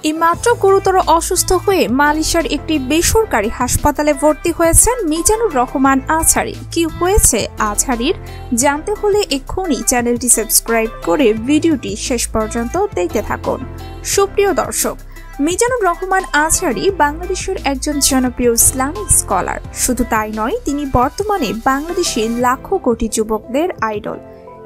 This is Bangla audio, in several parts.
এইমাত্র গুরুতর অসুস্থ হয়ে মালয়েশিয়ার একটি বেসরকারি হাসপাতালে ভর্তি হয়েছেন মিজানুর রহমান আজহারী। কি হয়েছে আজহারীর জানতে হলে এক্ষুনি চ্যানেলটি সাবস্ক্রাইব করে ভিডিওটি শেষ পর্যন্ত দেখতে থাকুন। সুপ্রিয় দর্শক, মিজানুর রহমান আজহারী বাংলাদেশের একজন জনপ্রিয় ইসলামিক স্কলার। শুধু তাই নয়, তিনি বর্তমানে বাংলাদেশের লাখো কোটি যুবকদের আইডল।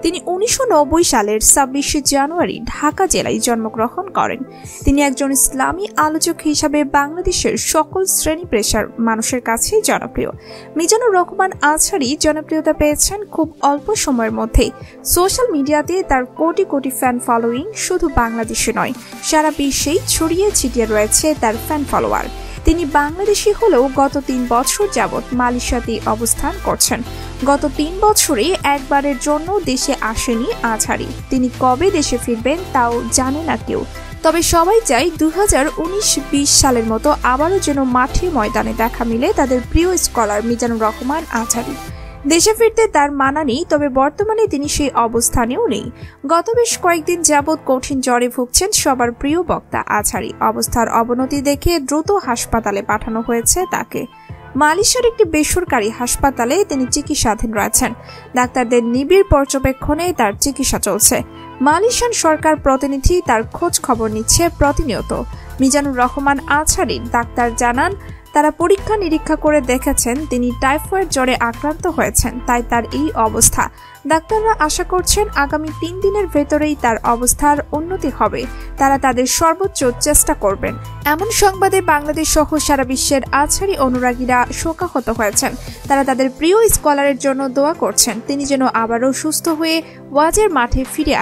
তিনি 1990 সালের 26শে জানুয়ারি ঢাকা জেলায় জন্মগ্রহণ করেন। তিনি একজন ইসলামী আলোচক হিসাবে বাংলাদেশের সকল শ্রেণী পেশার মানুষের কাছেই জনপ্রিয়। মিজানুর রহমান আজহারী জনপ্রিয়তা পেয়েছেন খুব অল্প সময়ের মধ্যেই। সোশ্যাল মিডিয়াতে তার কোটি কোটি ফ্যান ফলোয়িং শুধু বাংলাদেশে নয়, সারা বিশ্বেই ছড়িয়ে ছিটিয়ে রয়েছে তার ফ্যান ফলোয়ার। তিনি বাংলাদেশি হলেও গত 3 বছর যাবৎ মালয়েশিয়াতে অবস্থান করছেন। গত 3 বছরে একবারের জন্য দেশে আসেনি আজহারী। তিনি কবে দেশে ফিরবেন তাও জানে না কেউ। তবে সবাই চায় 2019-20 সালের মতো আবারও যেন মাঠে ময়দানে দেখা মিলে তাদের প্রিয় স্কলার মিজানুর রহমান আজহারী। দেশে ফিরতে তার মানা নেই, তবে বর্তমানে তিনি সেই অবস্থানেও নেই। গত বেশ কয়েকদিন যাবৎ কঠিন জ্বরে ভুগছেন সবার প্রিয় বক্তা আজহারী। অবস্থার অবনতি দেখে দ্রুত হাসপাতালে পাঠানো হয়েছে তাকে। মালয়েশিয়ার একটি বেসরকারি হাসপাতালে তিনি চিকিৎসাধীন রয়েছেন। ডাক্তারদের নিবিড় পর্যবেক্ষণে তার চিকিৎসা চলছে। মালয়েশিয়ান সরকার প্রতিনিধি তার খোঁজ খবর নিচ্ছে প্রতিনিয়ত। মিজানুর রহমান আজহারীর ডাক্তার জানান, তারা পরীক্ষা নিরীক্ষা করে দেখেছেন তিনি টাইফয়েড জ্বরে আক্রান্ত হয়েছেন, তাই তার এই অবস্থা। ডাক্তাররা আশা করছেন আগামী 3 দিনের ভেতরেই তার অবস্থার উন্নতি হবে। তারা তাদের সর্বোচ্চ চেষ্টা করবেন। এমন সংবাদে বাংলাদেশ সহ সারা বিশ্বের আজহারী অনুরাগীরা শোকাহত হয়েছেন। তারা তাদের প্রিয় স্কলারের জন্য দোয়া করছেন তিনি যেন আবারও সুস্থ হয়ে ওয়াজের মাঠে ফিরে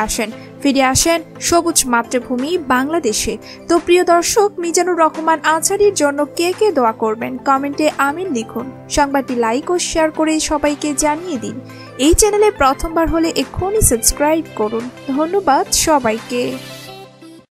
আসেন সবুজ মাতৃভূমি বাংলাদেশে। তো প্রিয় দর্শক, মিজানুর রহমান আজহারীর জন্য কে কে দোয়া করবেন কমেন্টে আমিন লিখুন। সংবাদটি লাইক ও শেয়ার করে সবাইকে জানিয়ে দিন। এই চ্যানেলে প্রথমবার হলে এক্ষুনি সাবস্ক্রাইব করুন। ধন্যবাদ সবাইকে।